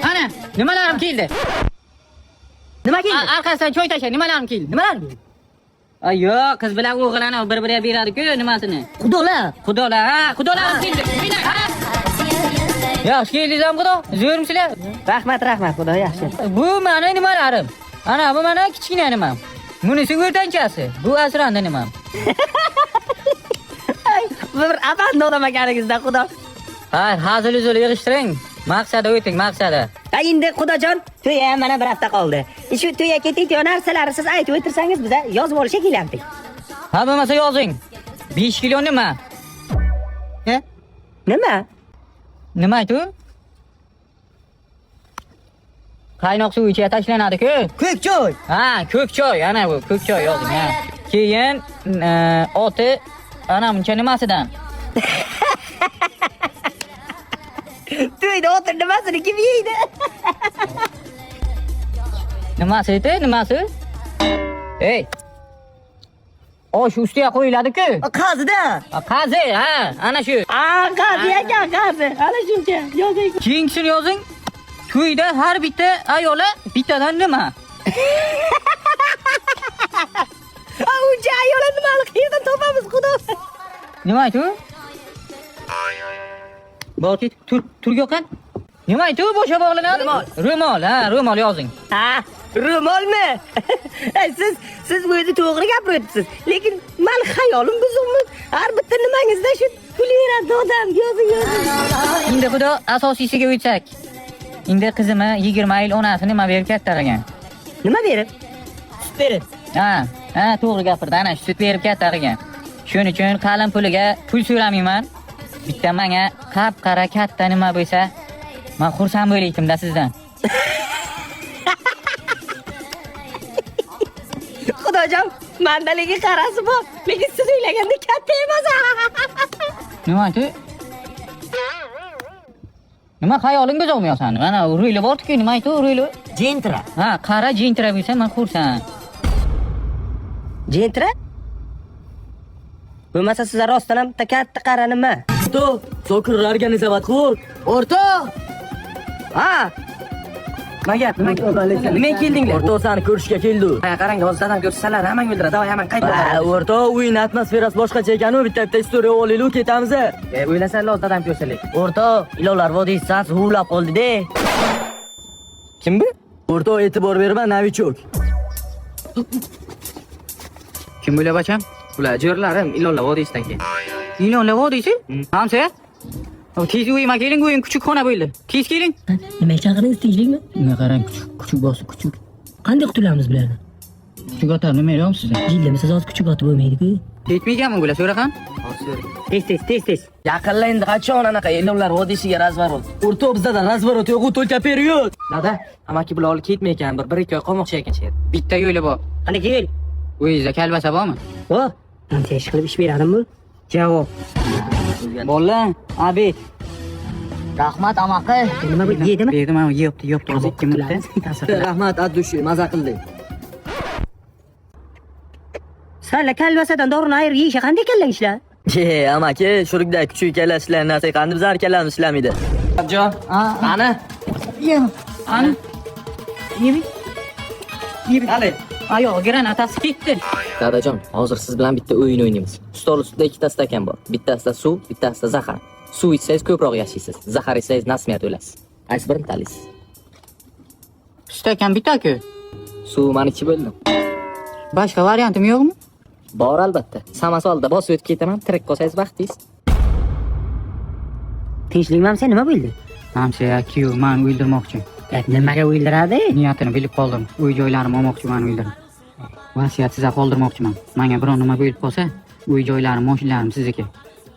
Ana, nimalarim keldi? Nima keldi? Arkasidan choy tashlay, nimalarim keldi? Nimalar? Ay yo'q, qiz bilan o'g'ilani bir-biriga beradi-ku nimasini. Xudolar. Xudolar, ha, xudolarim keldi. Yaxshi keldingizmi xudo? Zo'rmisizlar? Rahmat, xudo yaxshi. Bu meni nimalarim. Ana bu mana kichkina nimam. Bunisi o'rtanchasi. Bu asrandi nimam. Bir aband odam ekaningizda xudo. Hayır, hazil-uzul yig'ishtiring. Maqsadi o'ting, maqsadi. Ha endi xudojon, to'y ham mana bir hafta qoldi. Shu to'yga keting, to'y narsalarni siz aytib o'tirsangiz biz yozib olishga kelyaptik. Ha bo'lmasa yozing. 5 kilo nima? Ha? Nima? Nima aytu? Qaynoq suv ichiga tashlanadi-ku. Ko'k choy. Ha, ko'k choy, ana bu ko'k choy yozing, ha. Keyin oti ana buncha nimasidan? To'yda o'tir nimasini kim yeydi? Nimasi edi? Nimasi? Ey. Osh ustiga qo'yiladi-ku. Qazida. Qazi, ha, ana shu. Qazi ekan, qazi. Ana shuncha yozing. Keyingisini yozing. To'yda har bitta ayoli bittadan nima? Uncha ayollar nimani qayerdan topamiz xudo? Nima aytu? Boki turgoqan. Nima aytu? Bo'sha bog'lanadi. Ro'mol, ha, ro'mol yozing. Ha, ro'molmi? Siz bu yerda to'g'ri gapiryapsiz. Lekin meni xayolim buzilmi? Har bitta nimangizda shu kulyeradi odam. Yozing. Endi xudo asosiysiga o'tsak. Endi qizimni 20 yil onasi nima berib katta qilgan? Nima berib? Sut berib. Ha, to'g'ri gapirdi. Ana sut berib katta qilgan. Shuning uchun qalin puliga pul so'ramayman. Bitta menga qap-qara katta nima bo'lsa, men xursand bo'laydim-da sizdan. Xudojon, mandaligi qarasi bor, lekin siz o'ylaganda katta emas. Nima aytdi? Nima xayolingga zo'rmaysan? Mana urili bor-ku, nima aytdi urili? Jentra. Ha, qara jentra bo'lsa, men xursand. Jentra? Bo'lmasa sizlar rostdan ham katta qara nima? Что? Sokir organizovat qur. O'rto. Ha. Nima keldinglar? O'rto seni ko'rishga keldi. Ha, qarang, hozirdan ko'rsalar, hamma o'ldiradi. Davay, hamma qaytadi. O'rto, o'yin atmosferasi boshqacha ekan-ku, bitta istoriya olaylik, ketamiz. O'ylasan, hozirdan ko'rsalik. O'rto, ilovlar vodiysasi huvlab qoldi-da. Kim bu? O'rto, e'tibor berma, novichok. Kim bo'la bacham? Ular jo'rlarim ilovlar vodiysidan keldi. Ilonlar vodiysi? Hamsa? Tez uyima keling, o'yin kuchuk xona bo'ldi. Tez keling. Nima chaqiringiz, tinchlikmi? Nima qarang, kuchuk bosib, kuchuk. Qanday qutulamiz bularni? Kuchuk otar nima deyapsiz siz? Jillamisiz hozir kuchuk otib bo'lmaydi-ku. Yetmayganmi bular so'raqam? Tez. Yaqinla endi qachon anaqa ilovlar vodiysiga razvorot. O'rto, bizda razvorot yo'q, to'lka period. Dada, amaki bular olib ketmaykan, bir 1-2 oy qolmoqchi ekan sher. Bitta yo'li bor. Qani kel. O'yingizda kalbasa bormi? Bor. Buncha ish qilib ish beradimmi? Javob. Bola, Abid. Rahmat amaki. Nima bu yedimi? Berdim, men yeyapti. Hozir kimda? Rahmat, addushi, maza qildik. Salla kalbasadan dorini ayir yeyishga qanday kellang ishlar? Amaki, shurikdagi kuchuk kelashlar narsa qanday bizlar kelamiz ishlamaydi. Abjon, ana. Ani. Yemi. Qani? Ayoq granatasi ketdi. Dadajon, hozir siz bilan bitta o'yin o'ynaymiz. Stol ustida ikkita stakan bor. Bittasida suv, bittasida zahar. Suv ichsangiz ko'proq yashaysiz. Zahar ichsangiz nasmiyat o'lasiz. Qaysi birini tanlaysiz? Stakan bitta-ku. Suv men ichib bo'ldim. Boshqa variantim yo'qmi? Bor albatta. Samasolda bosib o'tib ketaman, tirik qolsangiz baxtingiz. Tinchlikmi hamsa, nima bo'ldi? Hamsa, kuyov men o'ldirmoqchi. Nimaga o'ldiradi? Niyatini bilib qoldim. Uy-joylarimni olmoqchiman o'ldirib. Vasiyat sizga qoldirmoqchiman. Menga biror nima bo'lib qolsa, uy-joylarim, mashinalarim sizniki.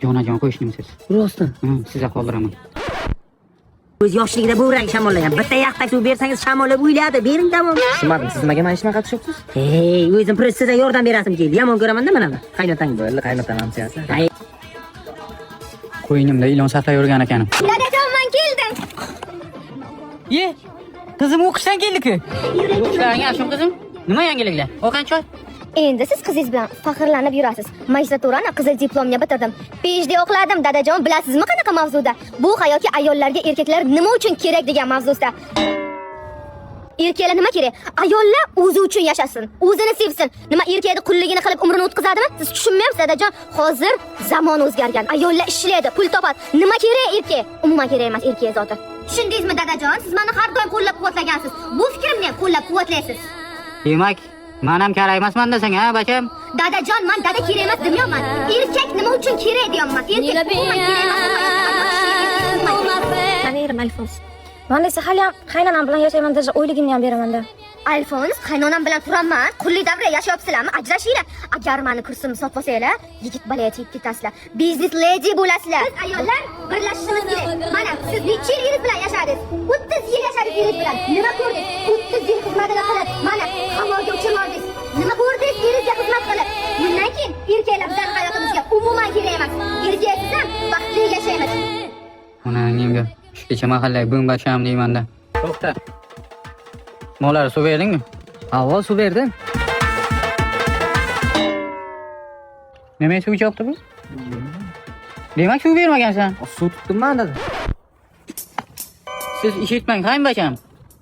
Jonajon qo'shnimsiz. Rostdan. Sizga qoldiraman. O'z yoshligida bo'rak shamollagan. Bitta yaxtak suv bersangiz shamollab o'yladi. Bering tamom. Tushunmadim, siz nimaga mana shunaqa qilishibsiz? Hey, o'zim press sizga yordam berasim keldi. Yomon ko'raman-da mana. Qaynotang Bo'ldi, qaynotam hamsiyasi. Qo'ynimda ilon saqlab yurgan ekanim. Dadajon, men keldim. Qizim o'qishdan keldi-ku. O'qishlarga ashum qizim. Nima yangiliklar? O'qan choy? Endi siz qizingiz bilan faxrlanib yurasiz. Magistraturani qizil diplomga bitirdim. PhD o'qidim, dadajon, bilasizmi qanaqa mavzuda? Bu hayotga ayollarga erkaklar nima uchun kerak degan mavzuda. Erkaklar nima kerak? Ayollar o'zi uchun yashasin, o'zini sevsin. Nima erkakni qulligini qilib umrini o'tkazadimi? Siz tushunmayapsiz, dadajon. Hozir zamon o'zgargan. Ayollar ishlaydi, pul topadi. Nima kerak erkak? Umuman kerak emas erkak zoti. Tushundingizmi, dadajon? Siz meni har doim qo'llab-quvvatlagansiz. Bu fikrimni qo'llab-quvvatlaysiz. Demak, men ham kerak emasman desang, ha, bacham? Dadajon, men dada kerak emas demiyorman. Erkak nima uchun kerak deyapman. Erkak umuman kerak emas. Qani yerim Alfons. Men esa hali ham qaynonam bilan yashayman deb o'yligimni ham beraman-da. Alfons, qaynonam bilan turaman. Qullik davrida yashayapsizlarmi? Ajrashinglar. Agar meni kursimni sotib olsanglar, yigit balaya tegib ketasizlar. Business lady bo'lasizlar. Biz ayollar birlashishimiz kerak. Mana siz necha yil yigiz bilan yashadingiz? 30 yil yashadingiz yigiz bilan. Nima ko'rdingiz? 30 yil xizmatini qilib, mana havoga uchirvordingiz. Nima ko'rdingiz eringizga xizmat qilib? Bundan keyin erkaklar bizning hayotimizga umuman kerak emas. Erkaksiz ham baxtli yashaymiz. Onangga kecha mahallaga bo'ng bacham deyman-da. To'xta. Molar suv berdingmi? Avval suv berdim. Nima suv ichibdi bu? Demak suv bermagansan. Suv tutdim-man dedi. Siz eshitmang, qayim bacham.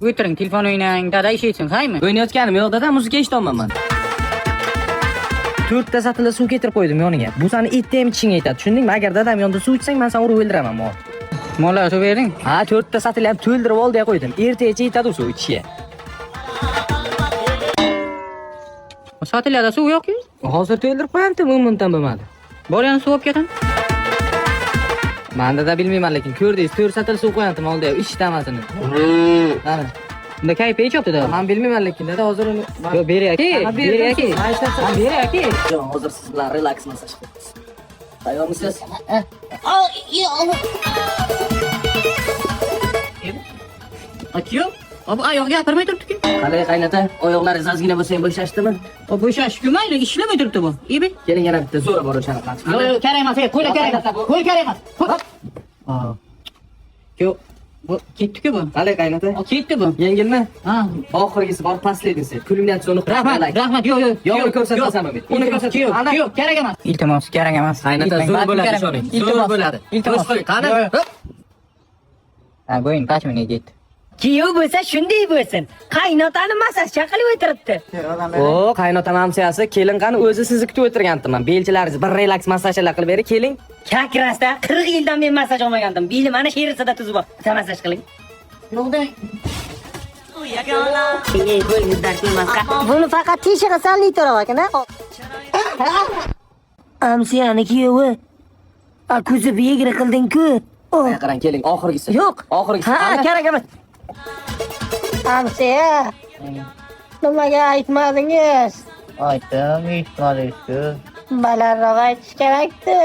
O'tiring, telefon o'ynang, dada eshitsin, qaymi? O'ynayotganim yo'q dada, muzika eshitolmayman. 4 ta satila suv keltirib qo'ydim yoniga. Bu seni itni ham ichishingga aytadi. Tushundingmi? Agar dadam yonida suv ichsang, men seni urib o'ldiraman, mo. Molar suv berding? Ha, 4 ta satila ham to'ldirib ol deya qo'ydim. Ertaga aytadi suv ichishga. Sotilada suv yo'q-ku. Hozir to'ldirib qo'yamdim, umuman bo'lmadi. Bor yana suv olib ketin. Men dada bilmayman, lekin ko'rdingiz, 4 satil suv qo'yamdim oldi, ichtamasini. Mana. Unda kayfi ichibdi-da. Men bilmayman, lekin dada hozir uni Yo'q, beryapti. Beryapti. beryapti. Hozir siz bilan relaks masaj qilamiz. Tayyormisiz? Atiyo. Abi oyoq gapirmay turibdi-ku. Qalay qaynota, oyoqlaringiz ozgina bo'lsa ham bo'shashdimi? Bo'shashku mayli, ishlamay turibdi bu. Ibi. Keling yana bitta zo'r bor o'shani qilamiz. Yo'q, kerak emas, qo'yla kerak emas. Qo'y kerak emas. Yo'q, bu ketdi-ku bu. Qalay qaynota? Ketdi bu. Yengilmi? Ha. Oxirgisi bor pastlaydi. Kulimdan so'ng Rahmat, yo'q, yo'q. Yo'q, ko'rsatmasam men. Uni ko'rsat. Yo'q, kerak emas. Iltimos, kerak emas. Qaynota zo'r bo'ladi, ishoning. Zo'r bo'ladi. Iltimos. Qani? Ha, bo'yin qachmini ketdi. Kuyov bo'lsa shunday bo'lsin. Qaynotani masajcha qilib o'tiribdi. O, qaynotam hamsiyasi, kelin qani o'zi sizni kutib o'tirgandim. Belchilaringiz bir relaks masajlar qilib bering, keling. Kakrasda 40 yildan men masaj olmagandim. Beli mana shu yerisida tuzib bor. Bitta masaj qiling. Buni faqat teshig'i salli turib ekan-a. Amsiyani kuyovi. Ko'zi biyegri qilding-ku. Qarang, keling, oxirgisi. Yo'q. Oxirgisi. Ha, kerak emas. Amsiya. Nimaga aytmadingiz? Aytdim, aytmadingiz-ku. Balandroq aytish kerakdi.